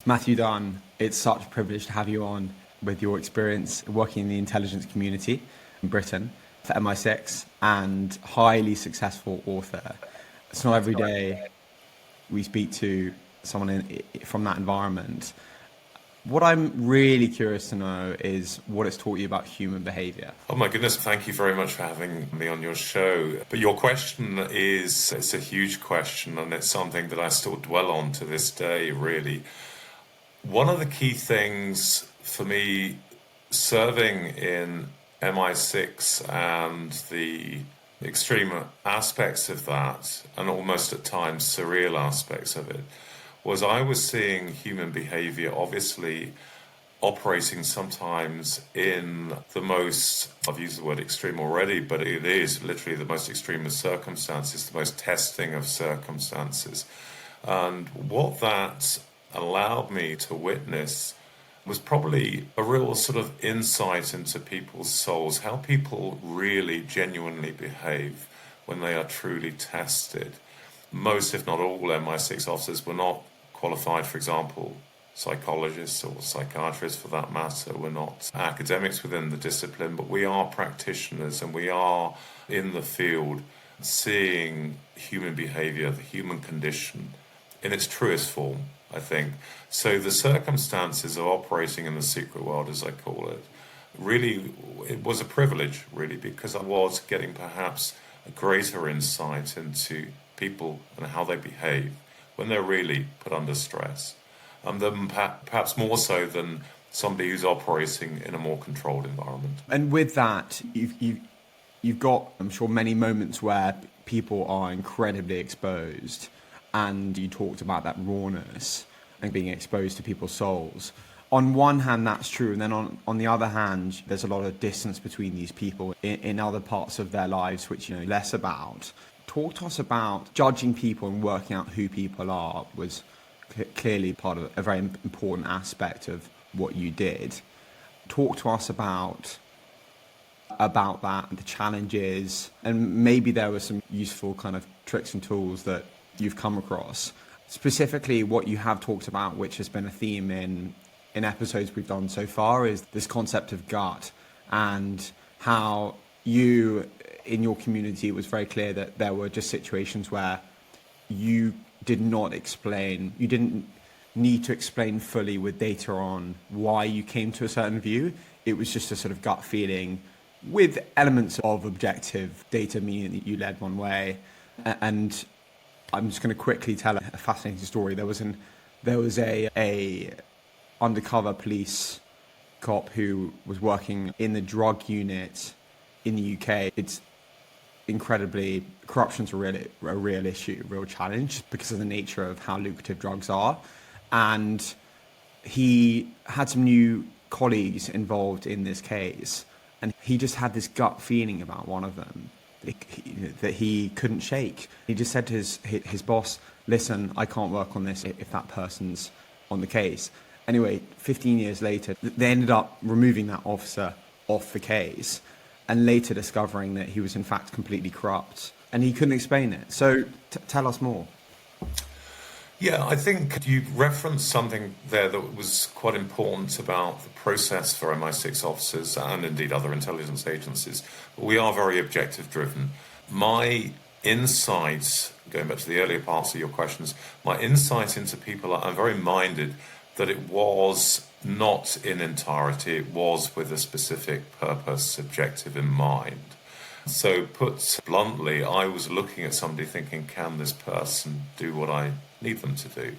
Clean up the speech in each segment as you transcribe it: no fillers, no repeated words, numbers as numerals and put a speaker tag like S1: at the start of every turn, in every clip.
S1: Matthew Dunn, it's such a privilege to have you on with your experience working in the intelligence community in Britain for MI6 and highly successful author. It's not every day we speak to someone from that environment. What I'm really curious to know is what it's taught you about human behavior.
S2: Oh my goodness, thank you very much for having me on your show. But your question it's a huge question, and it's something that I still dwell on to this day, really. One of the key things for me serving in MI6 and the extreme aspects of that, and almost at times surreal aspects of it, was I was seeing human behavior obviously operating sometimes in the most, I've used the word extreme already, but it is literally the most extreme of circumstances, the most testing of circumstances. And what that allowed me to witness was probably a real sort of insight into people's souls, how people really genuinely behave when they are truly tested. Most, if not all, MI6 officers were not qualified, for example, psychologists or psychiatrists for that matter. We're not academics within the discipline, but we are practitioners and we are in the field seeing human behavior, the human condition in its truest form, I think. So the circumstances of operating in the secret world, as I call it, really, it was a privilege, really, because I was getting perhaps a greater insight into people and how they behave when they're really put under stress, and then perhaps more so than somebody who's operating in a more controlled environment.
S1: And with that, you've got, I'm sure, many moments where people are incredibly exposed, and you talked about that rawness and being exposed to people's souls. On one hand, that's true, and then on the other hand, there's a lot of distance between these people in other parts of their lives, which you know less about. Talk to us about judging people and working out who people are was clearly part of a very important aspect of what you did. Talk to us about that, the challenges, and maybe there were some useful kind of tricks and tools that you've come across. Specifically, what you have talked about, which has been a theme in episodes we've done so far, is this concept of gut, and how you, in your community, it was very clear that there were just situations where you didn't need to explain fully with data on why you came to a certain view. It was just a sort of gut feeling with elements of objective data, meaning that you led one way. And I'm just going to quickly tell a fascinating story. There was a undercover police cop who was working in the drug unit in the UK. It's incredibly, corruption's a real issue, a real challenge because of the nature of how lucrative drugs are. And he had some new colleagues involved in this case, and he just had this gut feeling about one of them that he couldn't shake. He just said to his boss, listen, I can't work on this if that person's on the case. Anyway, 15 years later, they ended up removing that officer off the case, and later discovering that he was in fact completely corrupt, and he couldn't explain it. So tell us more.
S2: Yeah, I think you referenced something there that was quite important about the process for MI6 officers and indeed other intelligence agencies. We are very objective driven. My insights, going back to the earlier parts of your questions, my insight into people, I'm very minded that it was not in entirety, it was with a specific purpose, objective in mind. So put bluntly, I was looking at somebody thinking, can this person do what I need them to do?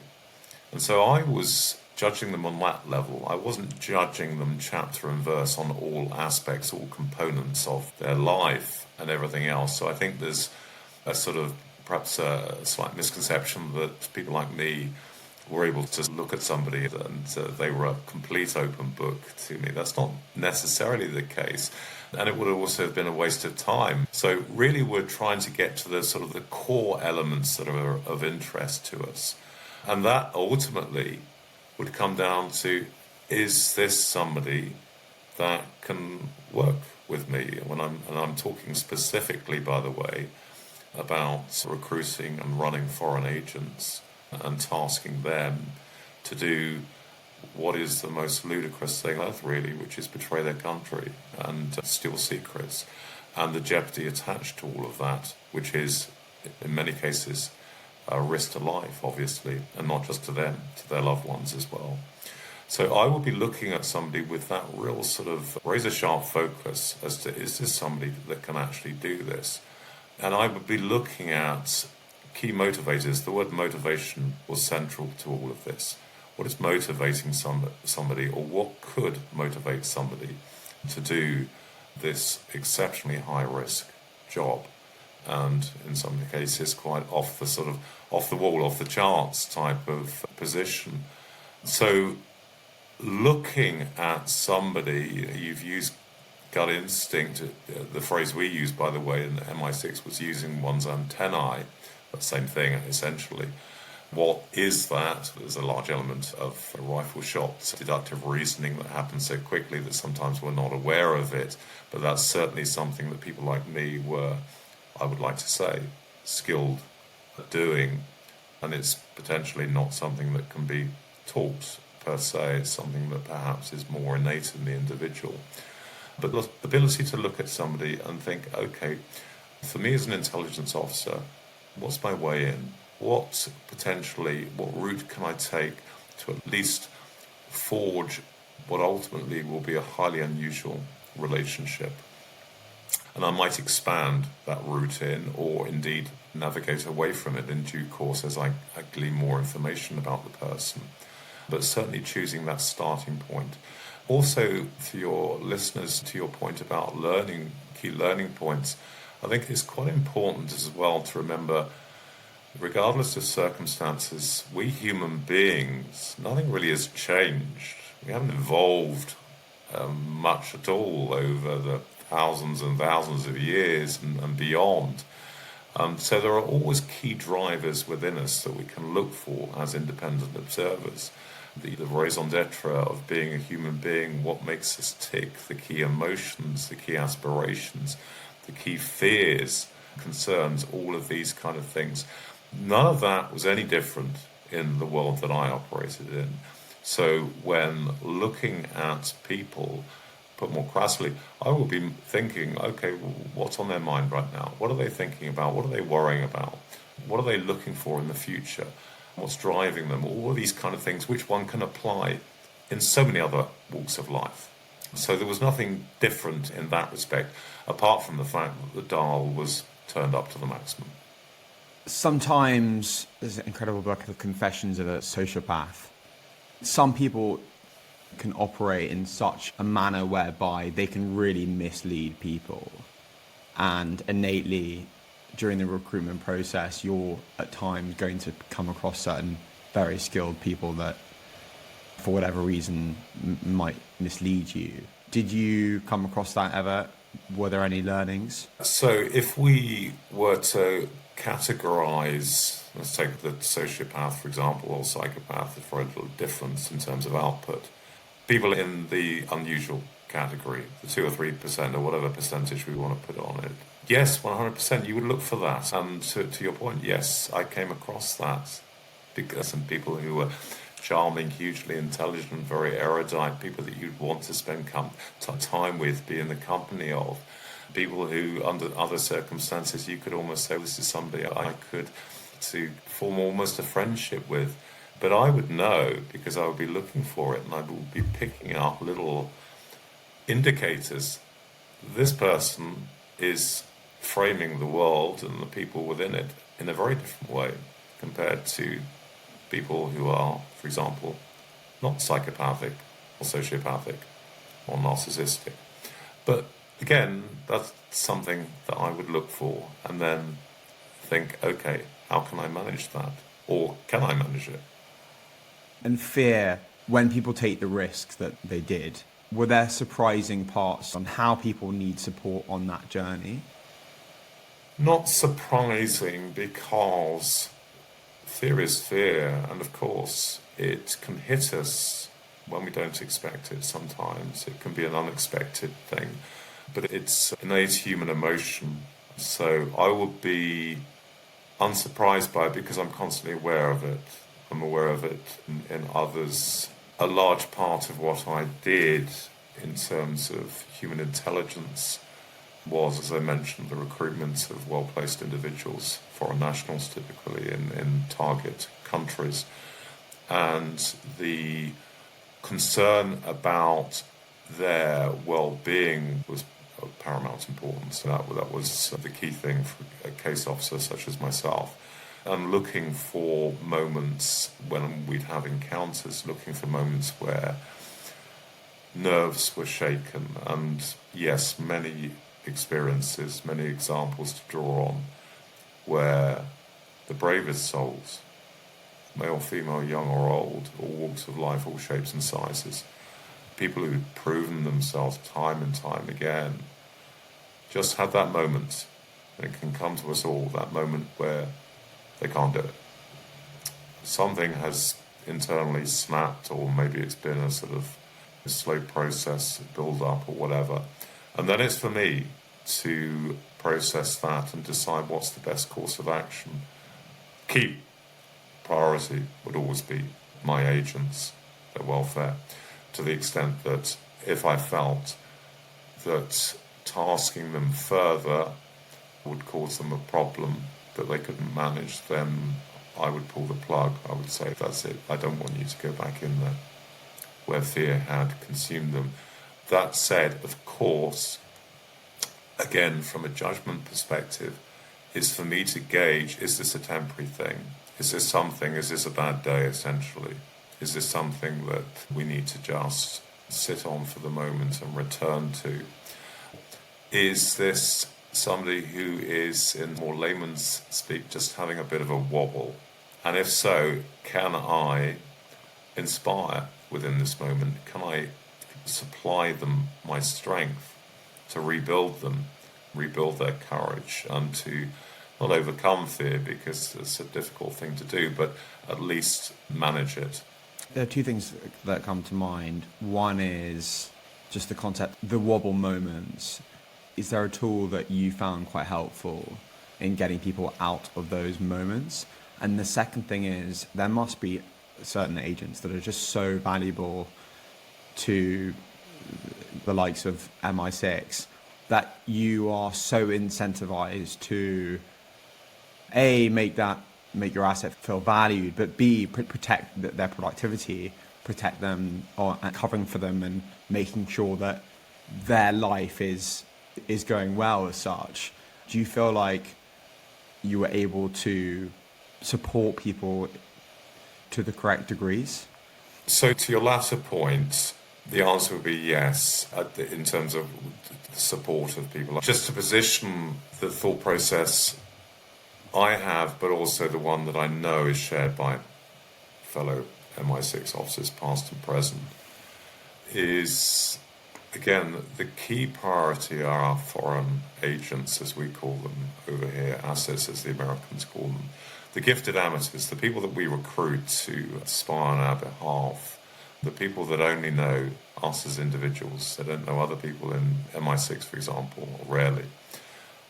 S2: And so I was judging them on that level. I wasn't judging them chapter and verse on all aspects, all components of their life and everything else. So I think there's a sort of perhaps a slight misconception that people like me were able to look at somebody and they were a complete open book to me. That's not necessarily the case. And it would also have been a waste of time. So really we're trying to get to the sort of the core elements that are of interest to us. And that ultimately would come down to, is this somebody that can work with me? And I'm talking specifically, by the way, about recruiting and running foreign agents and tasking them to do what is the most ludicrous thing on earth, really, which is betray their country and steal secrets, and the jeopardy attached to all of that, which is, in many cases, a risk to life, obviously, and not just to them, to their loved ones as well. So I would be looking at somebody with that real sort of razor-sharp focus as to, is this somebody that can actually do this? And I would be looking at key motivators. The word motivation was central to all of this. What is motivating somebody, or what could motivate somebody to do this exceptionally high-risk job, and in some cases quite off the wall, off the charts type of position. So looking at somebody, you've used gut instinct, the phrase we use, by the way, in MI6 was using one's antennae, the same thing essentially. What is that? There's a large element of rifle shots, deductive reasoning that happens so quickly that sometimes we're not aware of it, but that's certainly something that people like me were, I would like to say, skilled at doing, and it's potentially not something that can be taught per se. It's something that perhaps is more innate in the individual. But the ability to look at somebody and think, okay, for me as an intelligence officer, what's my way in? What route can I take to at least forge what ultimately will be a highly unusual relationship? And I might expand that route in, or indeed navigate away from it in due course as I glean more information about the person. But certainly choosing that starting point. Also, for your listeners, to your point about learning, key learning points, I think it's quite important as well to remember, regardless of circumstances, we human beings, nothing really has changed. We haven't evolved much at all over the thousands and thousands of years and beyond. So there are always key drivers within us that we can look for as independent observers. The raison d'etre of being a human being, what makes us tick, the key emotions, the key aspirations, the key fears, concerns, all of these kind of things. None of that was any different in the world that I operated in. So when looking at people, put more crassly, I will be thinking, okay, what's on their mind right now? What are they thinking about? What are they worrying about? What are they looking for in the future? What's driving them? All of these kind of things, which one can apply in so many other walks of life. So there was nothing different in that respect, apart from the fact that the dial was turned up to the maximum.
S1: Sometimes there's an incredible book of Confessions of a Sociopath. Some people can operate in such a manner whereby they can really mislead people, and innately during the recruitment process you're at times going to come across certain very skilled people that for whatever reason might mislead you. Did you come across that ever? Were there any learnings?
S2: So if we were to categorize, let's take the sociopath for example, or psychopath, for a little difference in terms of output, people in the unusual category, the 2 or 3% or whatever percentage we want to put on it, yes, 100% you would look for that. And to your point, yes, I came across that, because some people who were charming, hugely intelligent, very erudite, people that you'd want to spend time with, be in the company of, people who under other circumstances you could almost say, this is somebody I could to form almost a friendship with. But I would know, because I would be looking for it and I would be picking up little indicators. This person is framing the world and the people within it in a very different way compared to people who are, for example, not psychopathic or sociopathic or narcissistic. But again, that's something that I would look for and then think, okay, how can I manage that? Or can I manage it?
S1: And fear, when people take the risks that they did, were there surprising parts on how people need support on that journey?
S2: Not surprising, because fear is fear, and of course it can hit us when we don't expect it sometimes. It can be an unexpected thing, but it's innate human emotion. So I would be unsurprised by it because I'm constantly aware of it. I'm aware of it in others a large part of what I did in terms of human intelligence was, as I mentioned, the recruitment of well-placed individuals, foreign nationals typically, in target countries. And the concern about their well-being was of paramount importance. That was the key thing for a case officer such as myself. And looking for moments when we'd have encounters, looking for moments where nerves were shaken. And yes, many experiences, many examples to draw on where the bravest souls, male, female, young or old, all walks of life, all shapes and sizes, people who've proven themselves time and time again, just had that moment, and it can come to us all, that moment where they can't do it. Something has internally snapped, or maybe it's been a sort of a slow process, build up or whatever. And then it's for me to process that and decide what's the best course of action. Key priority would always be my agents, their welfare, to the extent that if I felt that tasking them further would cause them a problem that they couldn't manage, then I would pull the plug. I would say, that's it, I don't want you to go back in there where fear had consumed them. That said, of course, again, from a judgment perspective, is for me to gauge, is this a temporary thing? Is this a bad day, essentially? Is this something that we need to just sit on for the moment and return to? Is this somebody who is, in more layman's speak, just having a bit of a wobble? And if so, can I inspire within this moment? Can I supply them my strength to rebuild them, rebuild their courage, and to not overcome fear, because it's a difficult thing to do, but at least manage it?
S1: There are two things that come to mind. One is just the concept, the wobble moments. Is there a tool that you found quite helpful in getting people out of those moments? And the second thing is, there must be certain agents that are just so valuable to the likes of MI6 that you are so incentivized to A, make your asset feel valued, but B, protect their productivity, protect them, and covering for them, and making sure that their life is going well as such. Do you feel like you were able to support people to the correct degrees?
S2: So to your latter point, the answer would be yes, in terms of the support of people. Just to position the thought process I have, but also the one that I know is shared by fellow MI6 officers, past and present, is, again, the key priority are our foreign agents, as we call them over here, assets as the Americans call them, the gifted amateurs, the people that we recruit to spy on our behalf, the people that only know us as individuals, they don't know other people in MI6, for example, rarely.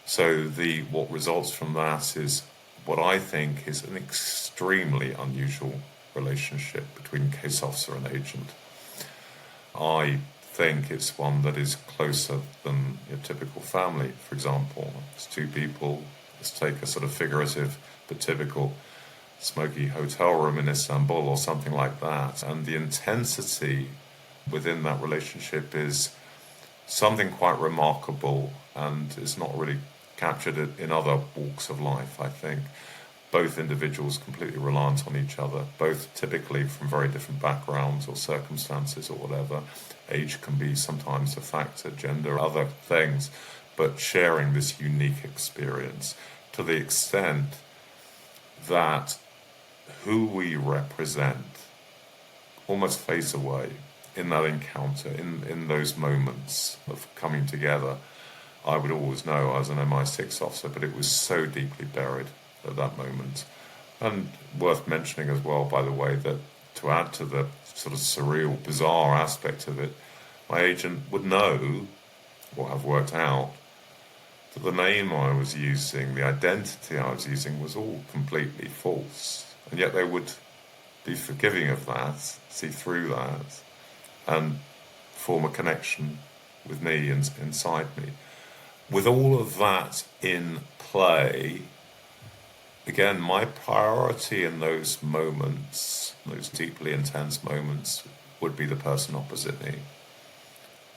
S2: So what results from that is what I think is an extremely unusual relationship between case officer and agent. I think it's one that is closer than your typical family, for example. It's two people, let's take a sort of figurative but typical smoky hotel room in Istanbul or something like that. And the intensity within that relationship is something quite remarkable, and is not really captured in other walks of life, I think. Both individuals completely reliant on each other, both typically from very different backgrounds or circumstances or whatever. Age can be sometimes a factor, gender, other things, but sharing this unique experience to the extent that who we represent almost fades away in that encounter, in those moments of coming together. I would always know I was an MI6 officer, but it was so deeply buried at that moment. And worth mentioning as well, by the way, that to add to the sort of surreal, bizarre aspect of it, my agent would know, or have worked out, that the name I was using, the identity I was using, was all completely false. And yet they would be forgiving of that, see through that, and form a connection with me and inside me. With all of that in play, again, my priority in those moments, those deeply intense moments, would be the person opposite me.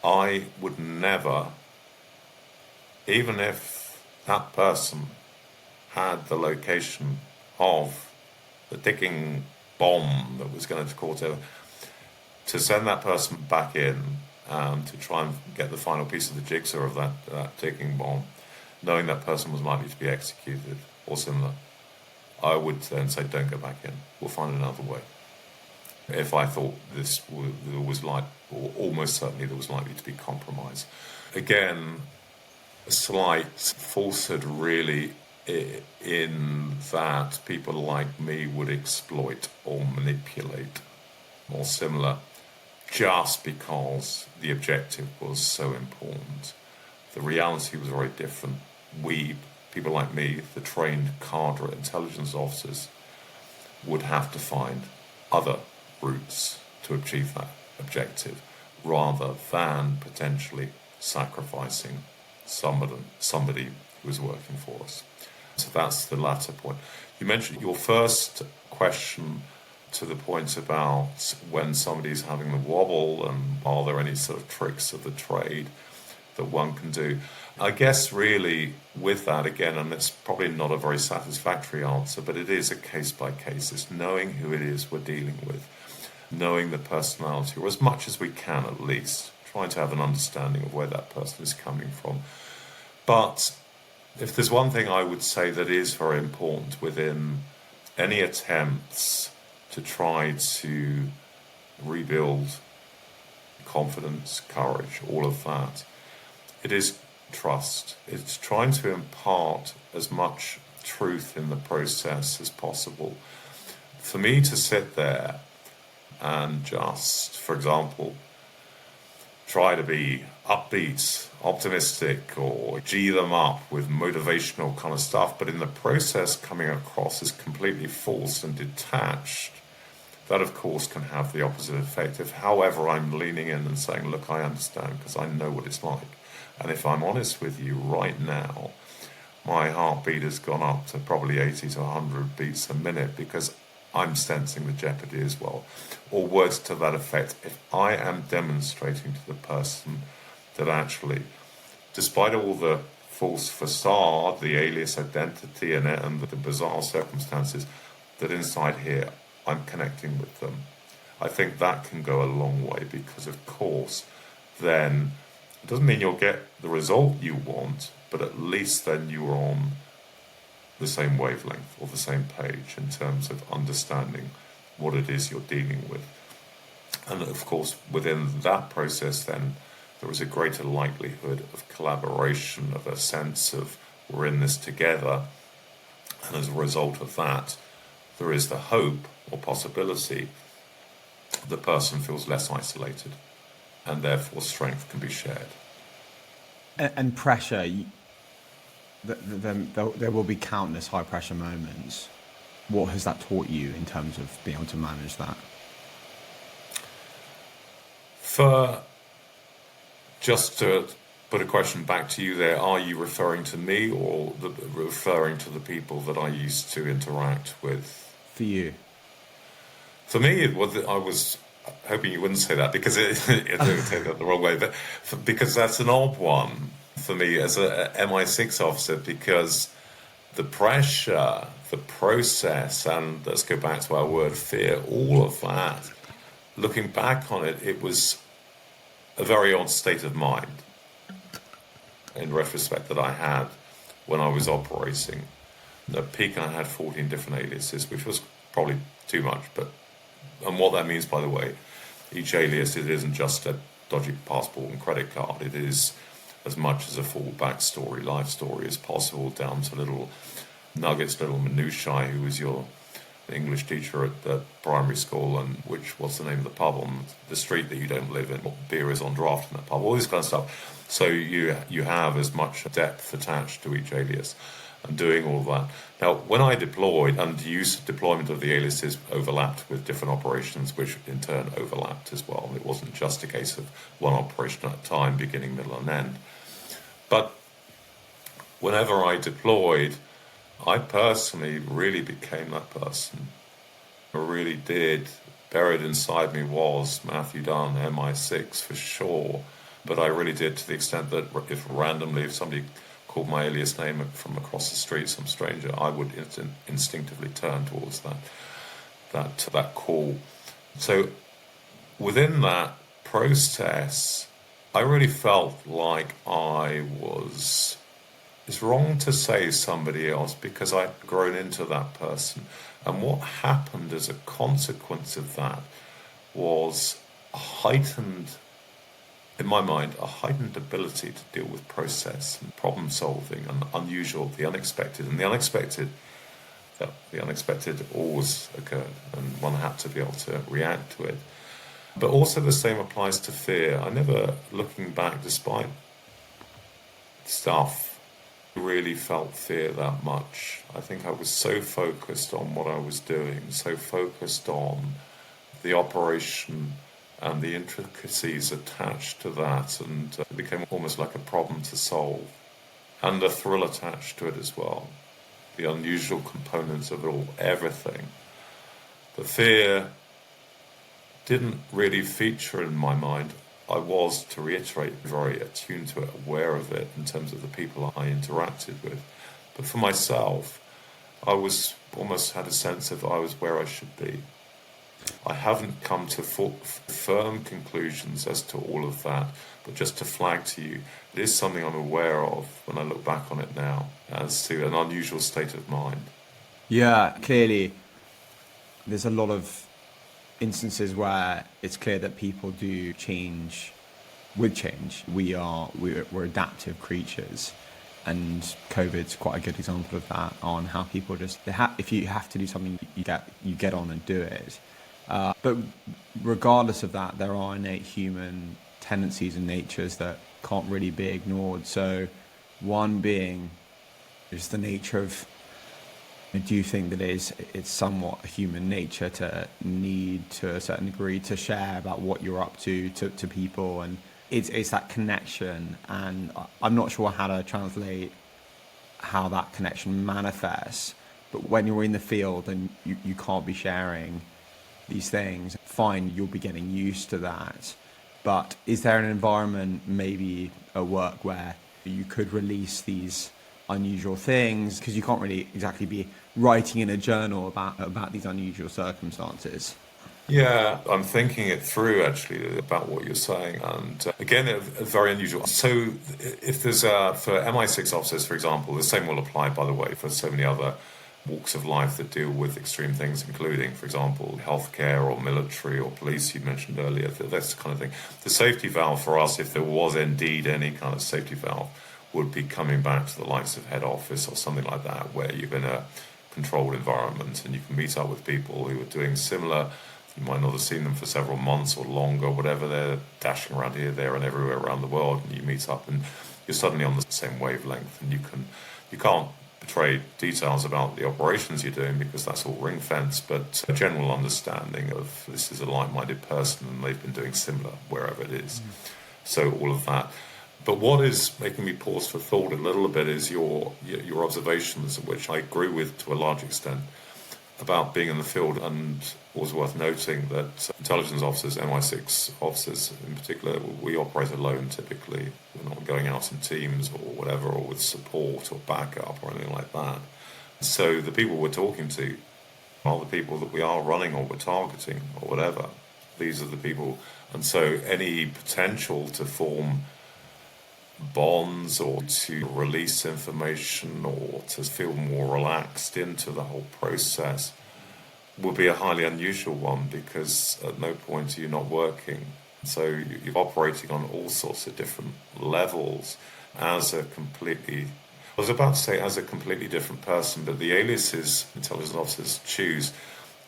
S2: I would never, even if that person had the location of the ticking bomb that was going to cause it, to send that person back in to try and get the final piece of the jigsaw of that ticking bomb, knowing that person was likely to be executed or similar, I would then say, don't go back in. We'll find another way. If I thought there was or almost certainly there was likely to be compromise. Again, a slight falsehood really in that people like me would exploit or manipulate or similar just because the objective was so important. The reality was very different. People like me, the trained cadre intelligence officers, would have to find other routes to achieve that objective rather than potentially sacrificing somebody who was working for us. So that's the latter point. You mentioned your first question to the point about when somebody's having the wobble and are there any sort of tricks of the trade that one can do. I guess really with that, again, and it's probably not a very satisfactory answer, but it is a case by case. It's knowing who it is we're dealing with, knowing the personality, or as much as we can at least, trying to have an understanding of where that person is coming from. But if there's one thing I would say that is very important within any attempts to try to rebuild confidence, courage, all of that, it is trust. It's trying to impart as much truth in the process as possible. For me to sit there and just, for example, try to be upbeat, optimistic, or G them up with motivational kind of stuff, but in the process coming across as completely false and detached, that of course can have the opposite effect. If, however, I'm leaning in and saying, look, I understand because I know what it's like. And if I'm honest with you right now, my heartbeat has gone up to probably 80 to 100 beats a minute because I'm sensing the jeopardy as well. Or words to that effect, if I am demonstrating to the person that actually, despite all the false facade, the alias identity and the bizarre circumstances, that inside here I'm connecting with them, I think that can go a long way because, of course, then it doesn't mean you'll get the result you want, but at least then you're on the same wavelength or the same page in terms of understanding what it is you're dealing with. And of course, within that process, then there is a greater likelihood of collaboration, of a sense of we're in this together. And as a result of that, there is the hope or possibility the person feels less isolated and therefore strength can be shared.
S1: And pressure, there will be countless high pressure moments. What has that taught you in terms of being able to manage that?
S2: Just to put a question back to you there, are you referring to me or referring to the people that I used to interact with?
S1: For you.
S2: For me, I was hoping you wouldn't say that because it would take that the wrong way, but because that's an odd one for me as a MI6 officer, because the pressure, the process, and let's go back to our word fear, all of that, looking back on it, it was a very odd state of mind in retrospect that I had when I was operating. At peak I had 14 different aliases, which was probably too much, and what that means, by the way, each alias, it isn't just a dodgy passport and credit card, it is as much as a full backstory, life story as possible, down to little nuggets, little minutiae. Who was your English teacher at the primary school, and what's the name of the pub on the street that you don't live in, what beer is on draft in that pub, all this kind of stuff. So you have as much depth attached to each alias. and doing all that. Now, when I deployed, and the use of deployment of the aliases overlapped with different operations, which in turn overlapped as well. It wasn't just a case of one operation at a time, beginning, middle, and end. But whenever I deployed, I personally really became that person. I really did. Buried inside me was Matthew Dunn, MI6 for sure. But I really did, to the extent that if somebody called my alias name from across the street, some stranger, I would instinctively turn towards that call. So within that process, I really felt like I was, it's wrong to say somebody else, because I'd grown into that person. And what happened as a consequence of that was in my mind, a heightened ability to deal with process and problem solving and unusual, the unexpected. And the unexpected always occurred, and one had to be able to react to it. But also the same applies to fear. I never, looking back, despite stuff, really felt fear that much. I think I was so focused on what I was doing, so focused on the operation and the intricacies attached to that, and it became almost like a problem to solve, and a thrill attached to it as well, the unusual components of it all, everything. The fear didn't really feature in my mind. I was, to reiterate, very attuned to it, aware of it in terms of the people I interacted with. But for myself, I was almost had a sense of I was where I should be. I haven't come to firm conclusions as to all of that, but just to flag to you, it is something I'm aware of when I look back on it now, as to an unusual state of mind.
S1: Yeah, clearly there's a lot of instances where it's clear that people do change with change. We're adaptive creatures, and COVID's quite a good example of that, on how people just if you have to do something, you get on and do it. But regardless of that, there are innate human tendencies and natures that can't really be ignored. So one being just the nature of, do you think that it's somewhat human nature to need, to a certain degree, to share about what you're up to people, and it's that connection, and I'm not sure how to translate how that connection manifests, but when you're in the field and you can't be sharing these things, fine, you'll be getting used to that. But is there an environment, maybe at work, where you could release these unusual things, because you can't really exactly be writing in a journal about these unusual circumstances?
S2: Yeah, I'm thinking it through actually about what you're saying, and again, very unusual. So if there's for MI6 officers, for example, the same will apply, by the way, for so many other walks of life that deal with extreme things, including, for example, healthcare or military or police you mentioned earlier. That's the kind of thing. The safety valve for us, if there was indeed any kind of safety valve, would be coming back to the likes of head office or something like that, where you're in a controlled environment and you can meet up with people who are doing similar. You might not have seen them for several months or longer, whatever. They're dashing around here, there, and everywhere around the world, and you meet up and you're suddenly on the same wavelength, and you can't betray details about the operations you're doing, because that's all ring fence, but a general understanding of this is a like-minded person and they've been doing similar wherever it is. So all of that. But what is making me pause for thought a little bit is your observations, which I agree with to a large extent, about being in the field. And it was worth noting that intelligence officers, MI6 officers in particular, we operate alone typically. We're not going out in teams or whatever, or with support or backup or anything like that. So the people we're talking to are the people that we are running or we're targeting or whatever. These are the people. And so any potential to form bonds or to release information or to feel more relaxed into the whole process will be a highly unusual one, because at no point are you not working. So you're operating on all sorts of different levels as a completely different person, but the aliases intelligence officers choose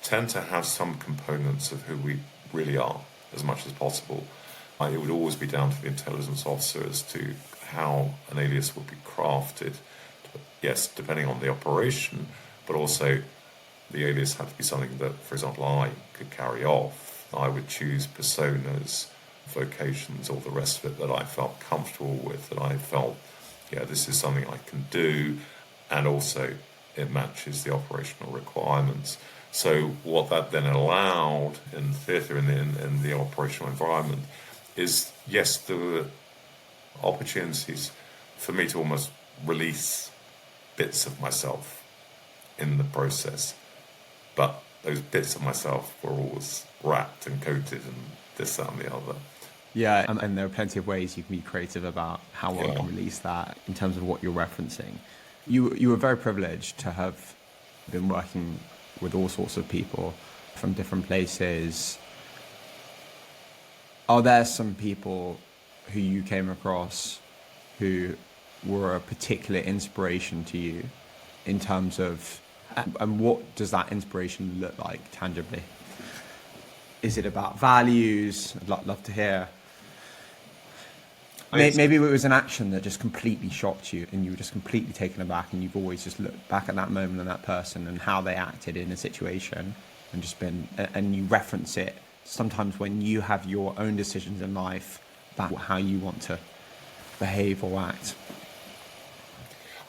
S2: tend to have some components of who we really are as much as possible. It would always be down to the intelligence officer as to how an alias would be crafted to yes, depending on the operation, but also the alias had to be something that, for example, I could carry off. I would choose personas, vocations, all the rest of it that I felt comfortable with, that I felt, yeah, this is something I can do, and also it matches the operational requirements. So what that then allowed in theatre, in the operational environment, is, yes, there were opportunities for me to almost release bits of myself in the process. But those bits of myself were always wrapped and coated and this, that, and the other.
S1: Yeah, and there are plenty of ways you can be creative about how one
S2: Yeah.
S1: can release that in terms of what you're referencing. You were very privileged to have been working with all sorts of people from different places. Are there some people who you came across who were a particular inspiration to you in terms of, and what does that inspiration look like tangibly? Is it about values? I'd love to hear. Maybe it was an action that just completely shocked you and you were just completely taken aback, and you've always just looked back at that moment and that person and how they acted in a situation and just been, and you reference it sometimes when you have your own decisions in life about how you want to behave or act.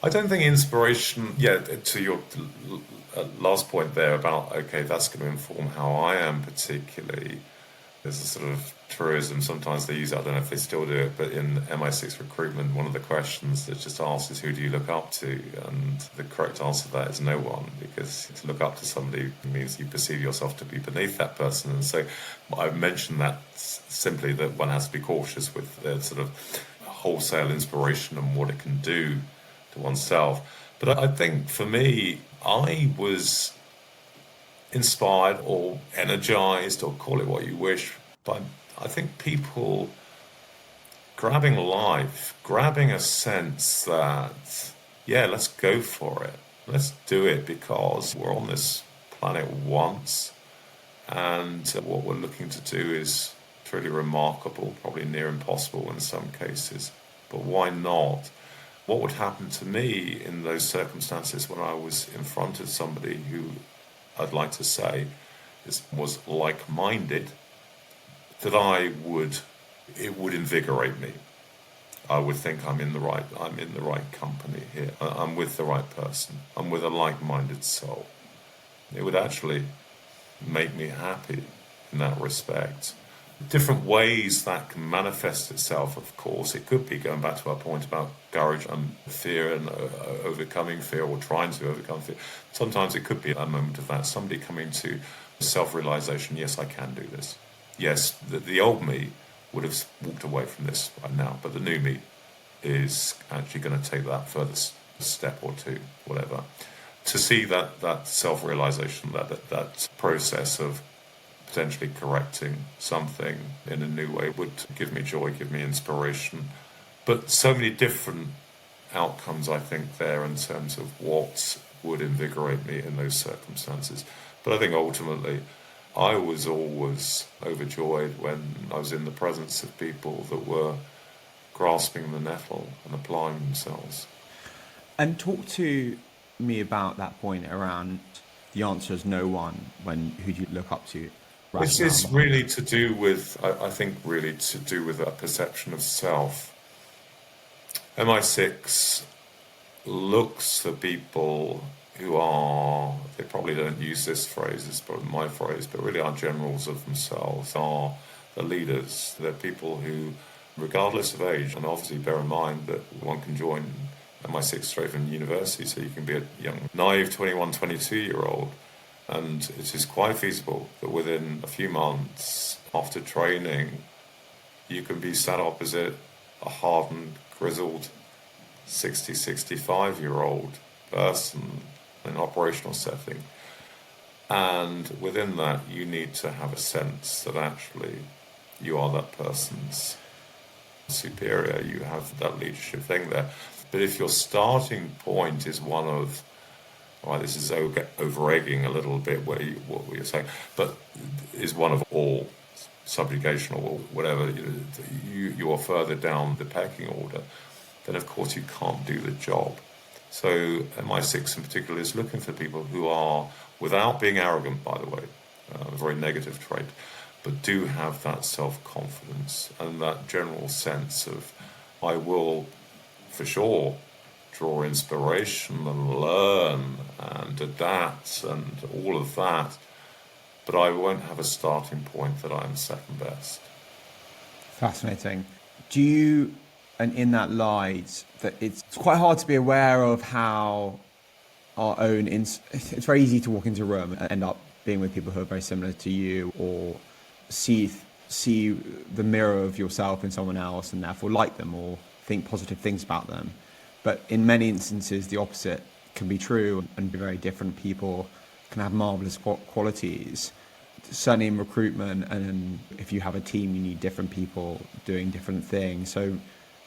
S2: I don't think inspiration, yeah, to your last point there about, okay, that's going to inform how I am particularly. There's a sort of truism, sometimes they use it, I don't know if they still do it, but in MI6 recruitment, one of the questions that's just asked is, who do you look up to? And the correct answer to that is no one, because to look up to somebody means you perceive yourself to be beneath that person. And so I mentioned that simply that one has to be cautious with sort of wholesale inspiration and what it can do to oneself. But I think for me, I was inspired or energized, or call it what you wish, by, I think, people grabbing life, grabbing a sense that, yeah, let's go for it. Let's do it because we're on this planet once, and what we're looking to do is truly remarkable, probably near impossible in some cases. But why not? What would happen to me in those circumstances when I was in front of somebody who I'd like to say was like-minded, that it would invigorate me. I would think I'm in the right company here. I'm with the right person. I'm with a like-minded soul. It would actually make me happy in that respect. Different ways that can manifest itself, of course. It could be, going back to our point about courage and fear and overcoming fear, or trying to overcome fear. Sometimes it could be a moment of that, somebody coming to self-realization, yes, I can do this. Yes, the old me would have walked away from this right now, but the new me is actually going to take that further step or two, whatever. To see that self-realization, that process of potentially correcting something in a new way would give me joy, give me inspiration. But so many different outcomes, I think, there in terms of what would invigorate me in those circumstances. But I think ultimately I was always overjoyed when I was in the presence of people that were grasping the nettle and applying themselves.
S1: And talk to me about that point around the answer is no one, when who do you look up to?
S2: This is really to do with, I think, really to do with a perception of self. MI6 looks for people who are, they probably don't use this phrase, it's probably my phrase, but really are generals of themselves, are the leaders. They're people who, regardless of age, and obviously bear in mind that one can join MI6 straight from university, so you can be a young, naive 21, 22-year-old, and it is quite feasible that within a few months after training, you can be sat opposite a hardened, grizzled 60, 65-year-old person in an operational setting. And within that, you need to have a sense that actually you are that person's superior. You have that leadership thing there. But if your starting point is one of, right, this is over-egging a little bit what you're saying, but is one of all subjugation or whatever, you are further down the pecking order, then of course you can't do the job. So MI6 in particular is looking for people who are, without being arrogant, by the way, a very negative trait, but do have that self-confidence and that general sense of, I will, for sure, draw inspiration and learn and adapt and all of that, but I won't have a starting point that I'm second best.
S1: Fascinating. Do you, and in that light, that it's quite hard to be aware of how our own, it's very easy to walk into a room and end up being with people who are very similar to you, or see the mirror of yourself in someone else and therefore like them or think positive things about them. But in many instances, the opposite can be true, and very different people can have marvelous qualities. Certainly in recruitment, and if you have a team, you need different people doing different things. So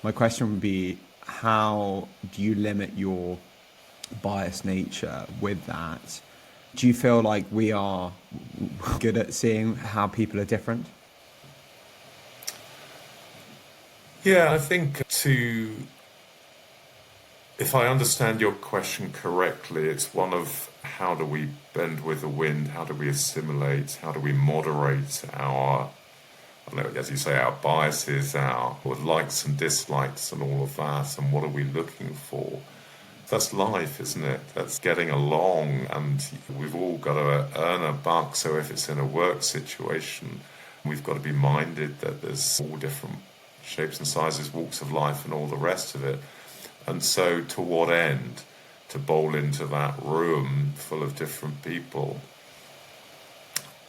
S1: my question would be, how do you limit your biased nature with that? Do you feel like we are good at seeing how people are different?
S2: Yeah, I think if I understand your question correctly, it's one of how do we bend with the wind, how do we assimilate, how do we moderate our, I don't know, as you say, our biases, our likes and dislikes and all of that, and what are we looking for? That's life, isn't it? That's getting along, and we've all got to earn a buck, so if it's in a work situation, we've got to be minded that there's all different shapes and sizes, walks of life and all the rest of it. And so to what end? To bowl into that room full of different people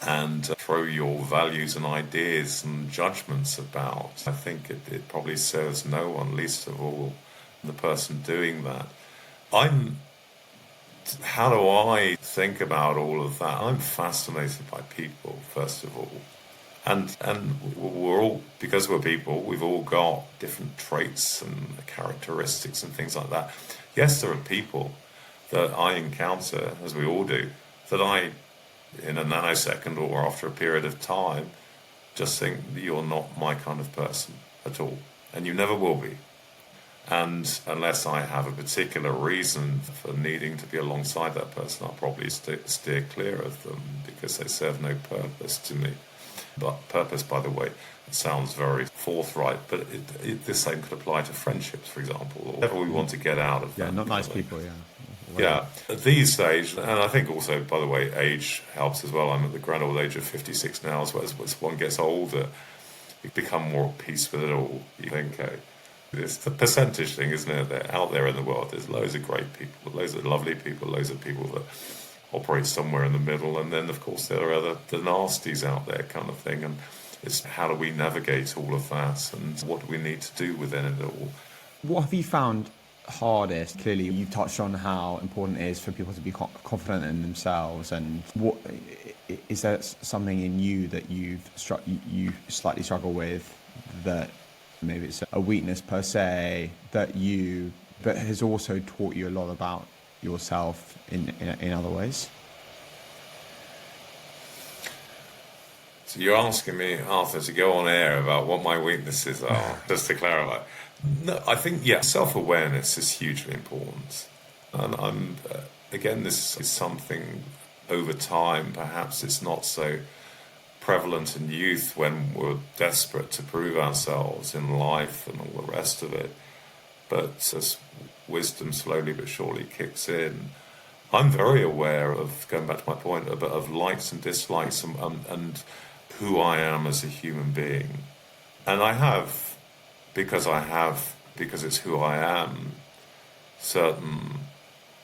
S2: and throw your values and ideas and judgments about. I think it probably serves no one, least of all the person doing that. How do I think about all of that? I'm fascinated by people, first of all. And we're all, because we're people, we've all got different traits and characteristics and things like that. Yes, there are people that I encounter, as we all do, that I, in a nanosecond or after a period of time, just think you're not my kind of person at all. And you never will be. And unless I have a particular reason for needing to be alongside that person, I'll probably steer clear of them because they serve no purpose to me. But purpose, by the way, it sounds very forthright, but the same could apply to friendships, for example, or whatever we want to get out of them.
S1: Yeah, not nice people, yeah.
S2: Yeah, at these stage, and I think also, by the way, age helps as well. I'm at the grand old age of 56 now, as one gets older, you become more at peace with it all. You think, it's the percentage thing, isn't it? They're out there in the world, there's loads of great people, loads of lovely people, loads of people that operate somewhere in the middle, and then of course there are the nasties out there kind of thing, and it's how do we navigate all of that and what do we need to do within it all.
S1: What have you found hardest? Clearly you've touched on how important it is for people to be confident in themselves, and what is there something in you that you slightly struggle with, that maybe it's a weakness per se, that has also taught you a lot about yourself in other ways?
S2: So you're asking me, Arthur, to go on air about what my weaknesses are, just to clarify. No, I think, yeah, self-awareness is hugely important. And again, this is something over time, perhaps it's not so prevalent in youth when we're desperate to prove ourselves in life and all the rest of it. But as wisdom slowly but surely kicks in, I'm very aware of, going back to my point, of likes and dislikes and who I am as a human being. And I have, because it's who I am, certain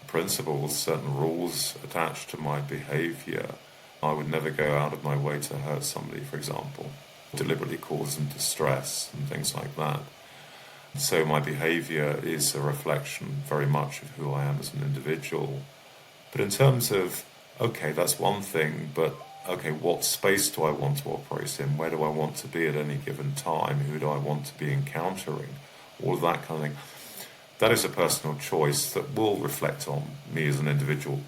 S2: principles, certain rules attached to my behavior. I would never go out of my way to hurt somebody, for example, deliberately cause them distress and things like that. So my behavior is a reflection very much of who I am as an individual. But in terms of, okay, that's one thing, but okay, what space do I want to operate in? Where do I want to be at any given time? Who do I want to be encountering? All of that kind of thing. That is a personal choice that will reflect on me as an individual,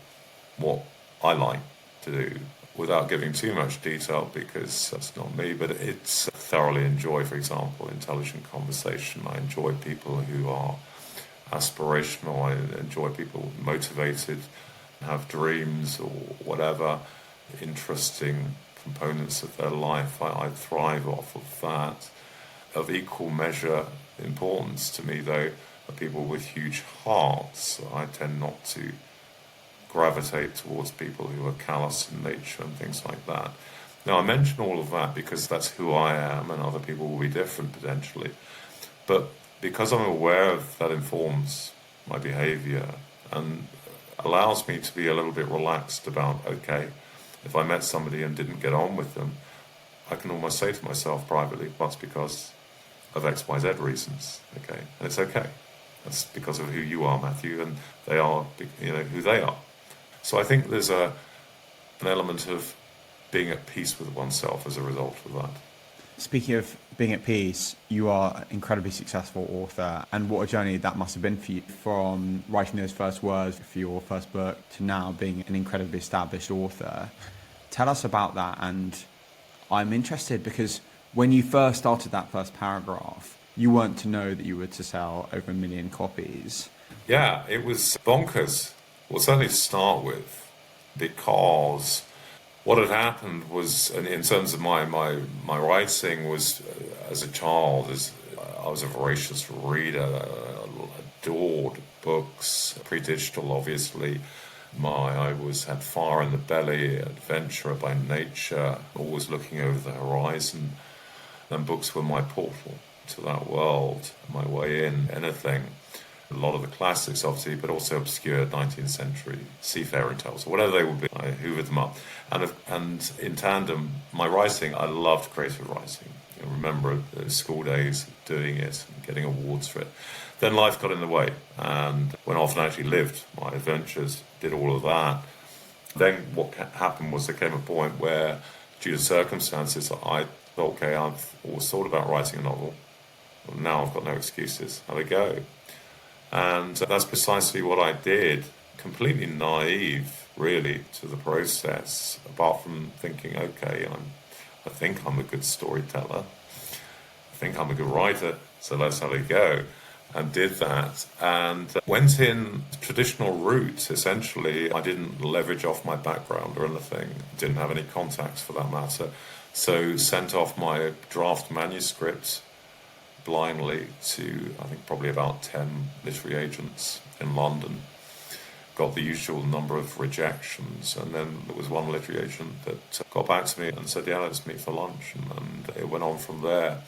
S2: what I like to do, without giving too much detail because that's not me, but thoroughly enjoy, for example, intelligent conversation. I enjoy people who are aspirational. I enjoy people motivated, have dreams or whatever interesting components of their life. I thrive off of that. Of equal measure importance to me, though, are people with huge hearts. I tend not to gravitate towards people who are callous in nature and things like that. Now, I mention all of that because that's who I am, and other people will be different potentially. But because I'm aware of that, informs my behavior and allows me to be a little bit relaxed about, okay, if I met somebody and didn't get on with them, I can almost say to myself privately, well, it's because of X, Y, Z reasons, okay? And it's okay. That's because of who you are, Matthew, and they are, who they are. So I think there's an element of being at peace with oneself as a result of that.
S1: Speaking of being at peace, you are an incredibly successful author, and what a journey that must have been for you, from writing those first words for your first book to now being an incredibly established author. Tell us about that, and I'm interested because when you first started that first paragraph, you weren't to know that you were to sell over 1 million copies.
S2: Yeah, it was bonkers. Well, certainly to start with, because what had happened was, in terms of my writing, was as a child, I was a voracious reader, adored books, pre-digital obviously. I had fire in the belly, adventurer by nature, always looking over the horizon, and books were my portal to that world, my way in, anything. A lot of the classics, obviously, but also obscure 19th century seafaring tales, or whatever they would be. I hoovered them up. And in tandem, my writing, I loved creative writing. I remember school days doing it and getting awards for it. Then life got in the way, and went off and actually lived my adventures, did all of that. Then what happened was there came a point where, due to circumstances, I thought, okay, I've always thought about writing a novel. Well, now I've got no excuses. Have a go. And that's precisely what I did, completely naive, really, to the process, apart from thinking, okay, I think I'm a good storyteller. I think I'm a good writer, so let's have a go. And did that, and went in traditional route, essentially. I didn't leverage off my background or anything, didn't have any contacts for that matter. So sent off my draft manuscript blindly to, I think, probably about 10 literary agents in London. Got the usual number of rejections, and then there was one literary agent that got back to me and said, yeah, let's meet for lunch, and it went on from there.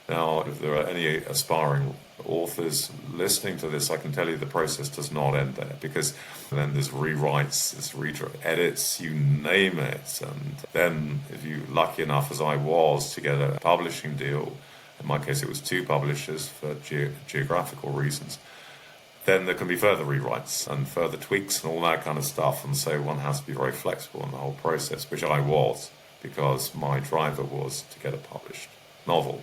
S2: Now, if there are any aspiring authors listening to this, I can tell you the process does not end there, because then there's rewrites, there's edits, you name it, and then if you're lucky enough, as I was, to get a publishing deal, in my case it was 2 publishers for geographical reasons, then there can be further rewrites and further tweaks and all that kind of stuff, and so one has to be very flexible in the whole process, which I was, because my driver was to get a published novel.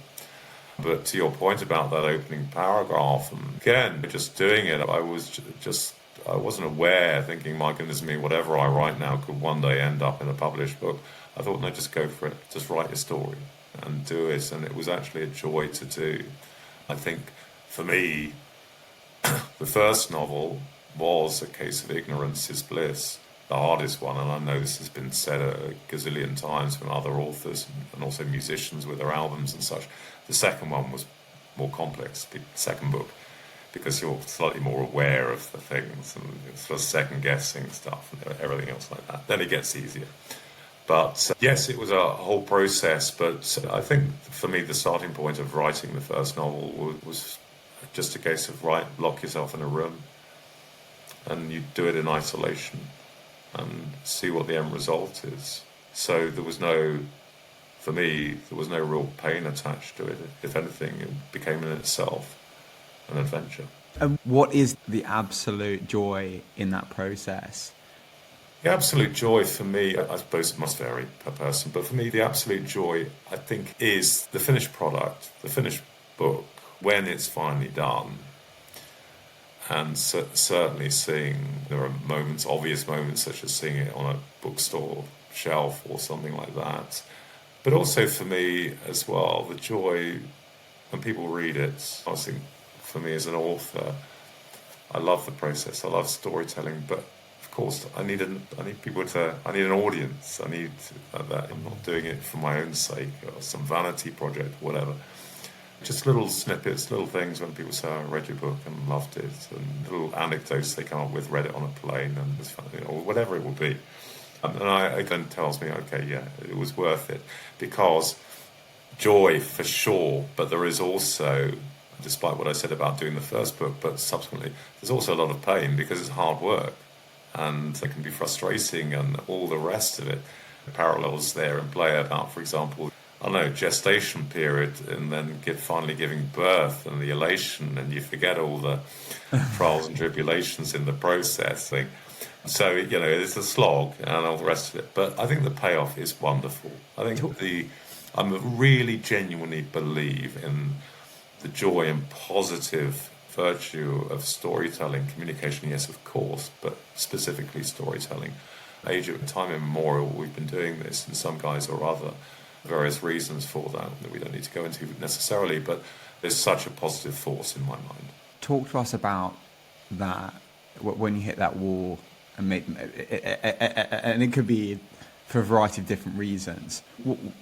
S2: But to your point about that opening paragraph, and again, just doing it, I wasn't aware, thinking, my goodness me, whatever I write now could one day end up in a published book. I thought, no, just go for it. Just write your story and do it. And it was actually a joy to do. I think, for me, the first novel was A Case of Ignorance is Bliss, the hardest one, and I know this has been said a gazillion times from other authors and also musicians with their albums and such. The second one was more complex, the second book, because you're slightly more aware of the things and sort of second-guessing stuff and everything else like that. Then it gets easier. But yes, it was a whole process, but I think for me the starting point of writing the first novel was just a case of, lock yourself in a room and you do it in isolation and see what the end result is. So there was no real pain attached to it. If anything, it became in itself an adventure.
S1: And what is the absolute joy in that process?
S2: The absolute joy for me, I suppose it must vary per person, but for me the absolute joy, I think, is the finished product, the finished book, when it's finally done. And certainly there are moments, obvious moments, such as seeing it on a bookstore shelf or something like that. But also for me as well, the joy when people read it, I think for me as an author, I love the process. I love storytelling, but of course, I need an audience. I need that. I'm not doing it for my own sake or some vanity project, whatever. Just little snippets, little things when people say, I read your book and loved it, and little anecdotes they come up with, read it on a plane, and it's funny, or whatever it will be. And it then tells me, okay, yeah, it was worth it. Because joy, for sure, but there is also, despite what I said about doing the first book, but subsequently, there's also a lot of pain because it's hard work. And it can be frustrating and all the rest of it. The parallels there in play about, for example, I don't know, gestation period, and then finally giving birth and the elation, and you forget all the trials and tribulations in the processing. So, it's a slog and all the rest of it. But I think the payoff is wonderful. I think I really genuinely believe in the joy and positive virtue of storytelling, communication, yes, of course, but specifically storytelling. Age of time immemorial, we've been doing this in some guise or other. Various reasons for that we don't need to go into necessarily, but there's such a positive force in my mind.
S1: Talk to us about that when you hit that wall, and it could be for a variety of different reasons.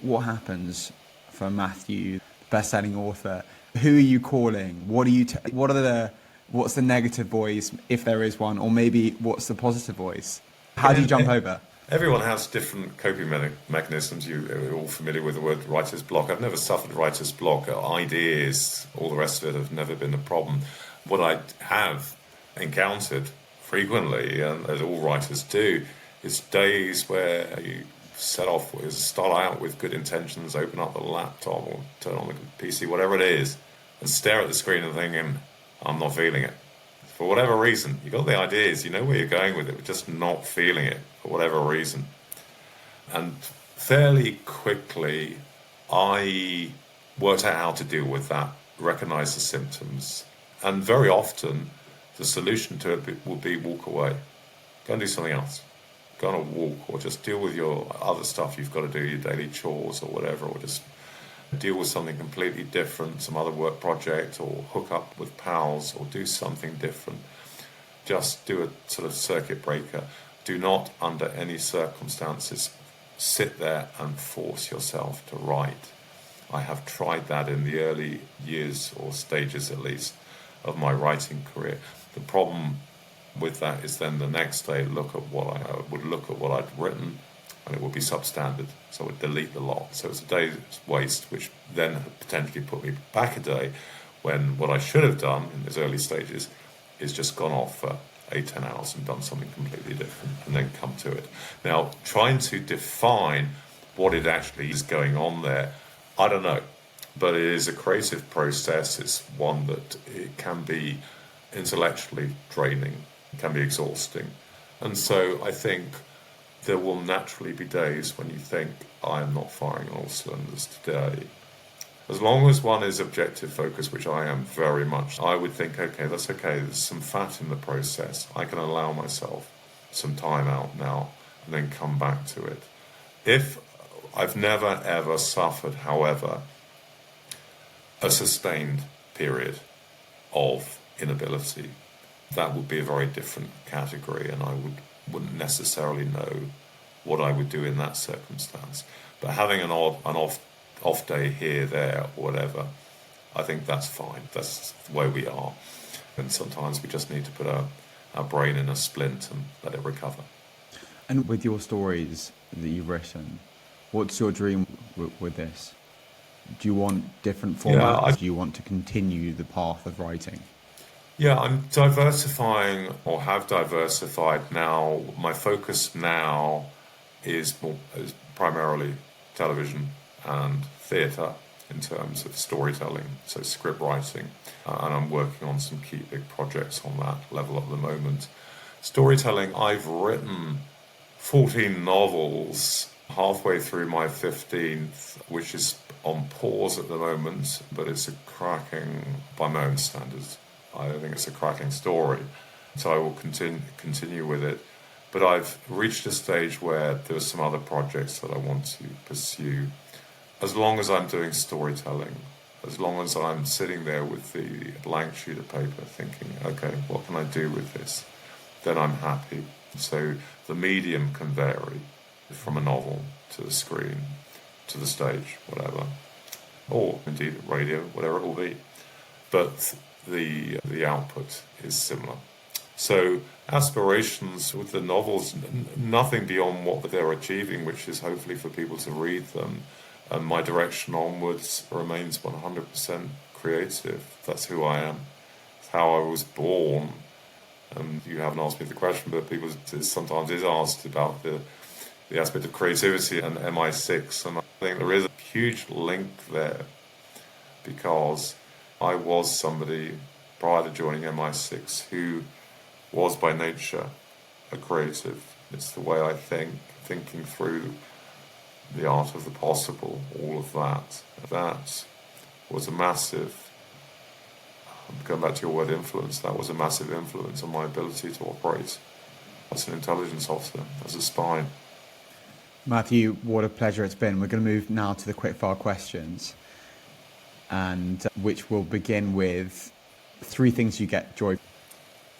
S1: What happens for Matthew, best-selling author? Who are you calling? What's the negative voice, if there is one, or maybe what's the positive voice? How do you jump over?
S2: Everyone has different coping mechanisms. You're all familiar with the word writer's block. I've never suffered writer's block. Ideas, all the rest of it have never been a problem. What I have encountered frequently, and as all writers do, is days where you start out with good intentions, open up the laptop or turn on the PC, whatever it is, and stare at the screen and thinking, I'm not feeling it. For whatever reason, you got the ideas, you know where you're going with it, but just not feeling it for whatever reason. And fairly quickly, I worked out how to deal with that, recognize the symptoms, and very often the solution to it would be walk away, go and do something else, go on a walk, or just deal with your other stuff you've got to do, your daily chores or whatever, or just deal with something completely different, some other work project, or hook up with pals, or do something different. Just do a sort of circuit breaker. Do not, under any circumstances, sit there and force yourself to write. I have tried that in the early years, or stages at least, of my writing career. The problem with that is then the next day I would look at what I'd written, and it would be substandard, so I would delete the lot. So it's a day's waste, which then potentially put me back a day when what I should have done in those early stages is just gone off for 8-10 hours and done something completely different and then come to it. Now, trying to define what it actually is going on there, I don't know, but it is a creative process. It's one that it can be intellectually draining, it can be exhausting. And so I think there will naturally be days when you think, I am not firing on all cylinders today. As long as one is objective focused, which I am very much, I would think, okay, that's okay, there's some fat in the process. I can allow myself some time out now and then come back to it. If I've never ever suffered, however, a sustained period of inability, that would be a very different category, and I wouldn't necessarily know what I would do in that circumstance. But having an off day here, there, or whatever, I think that's fine. That's the way we are. And sometimes we just need to put our brain in a splint and let it recover.
S1: And with your stories that you've written, what's your dream with this? Do you want different formats? Do you want to continue the path of writing?
S2: Yeah, I'm diversifying, or have diversified now. My focus now is primarily television and theatre in terms of storytelling, so script writing, and I'm working on some key big projects on that level at the moment. Storytelling, I've written 14 novels, halfway through my 15th, which is on pause at the moment, but it's a cracking, by my own standards, I think it's a cracking story, so I will continue with it. But I've reached a stage where there are some other projects that I want to pursue. As long as I'm doing storytelling, As long as I'm sitting there with the blank sheet of paper thinking, okay, what can I do with this? Then I'm happy. So the medium can vary from a novel to the screen, to the stage, whatever, or indeed radio, whatever it will be. But the output is similar. So aspirations with the novels, nothing beyond what they're achieving, which is hopefully for people to read them. And my direction onwards remains 100% creative. That's who I am. It's how I was born. And you haven't asked me the question, but people sometimes is asked about the aspect of creativity and MI6. And I think there is a huge link there, because I was somebody prior to joining MI6 who was by nature a creative. It's the way I think, thinking through the art of the possible, all of that. That was a massive, going back to your word influence, that was a massive influence on my ability to operate as an intelligence officer, as a spy.
S1: Matthew, what a pleasure it's been. We're going to move now to the quickfire questions, and which will begin with 3 things you get joy.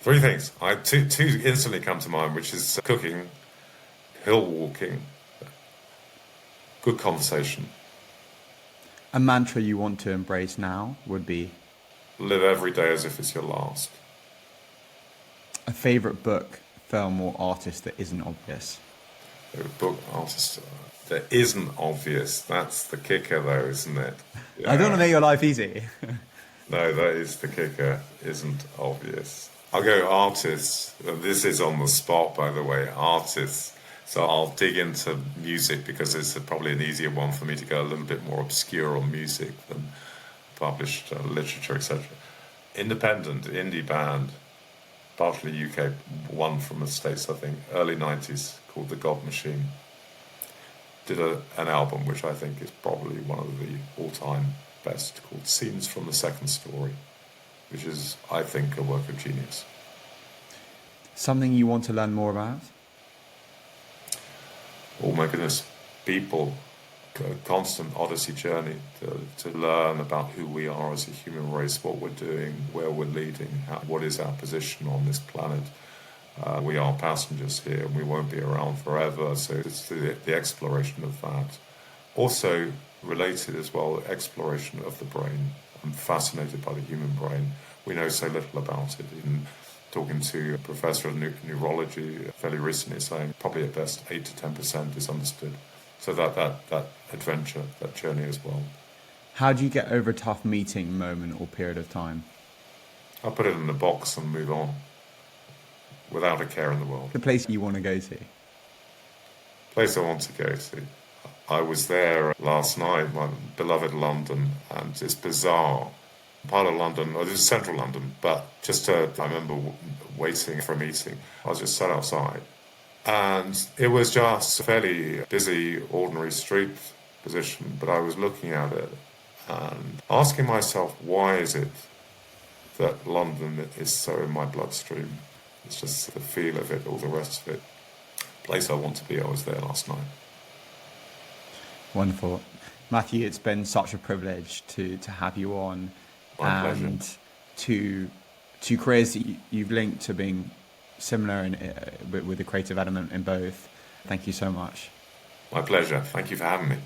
S2: 3 things. Two instantly come to mind, which is cooking, hill walking, good conversation.
S1: A mantra you want to embrace now would be?
S2: Live every day as if it's your last.
S1: A favourite book, film or artist that isn't obvious?
S2: Favourite book, artist that isn't obvious. That's the kicker though, isn't it? Yeah.
S1: I don't want to make your life easy.
S2: No, that is the kicker, isn't obvious. I'll go artists. This is on the spot, by the way, artists. So I'll dig into music because it's probably an easier one for me to go a little bit more obscure on music than published literature, etc. Independent, indie band, partially UK, one from the States, I think, early 90s, called The God Machine. Did an album which I think is probably one of the all-time best, called Scenes from the Second Story, which is, I think, a work of genius.
S1: Something you want to learn more about?
S2: Oh my goodness, people, a constant odyssey journey to learn about who we are as a human race, what we're doing, where we're leading, what is our position on this planet. We are passengers here and we won't be around forever, so it's the exploration of that. Also related as well, exploration of the brain. I'm fascinated by the human brain. We know so little about it. Even talking to a professor of neurology fairly recently, saying probably at best 8 to 10% is understood. So that adventure, that journey as well.
S1: How do you get over a tough meeting, moment or period of time?
S2: I'll put it in the box and move on without a care in the world.
S1: The place you want to go to?
S2: Place I want to go to. I was there last night, my beloved London, and it's bizarre. Part of London, or this is central London, but I remember waiting for a meeting. I was just sat outside, and it was just a fairly busy, ordinary street position, but I was looking at it and asking myself, why is it that London is so in my bloodstream? It's just the feel of it, all the rest of it. Place I want to be, I was there last night.
S1: Wonderful. Matthew, it's been such a privilege to have you on.
S2: My
S1: and
S2: pleasure.
S1: to careers that you've linked to being similar with the creative element in both. Thank you so much.
S2: My pleasure. Thank you for having me.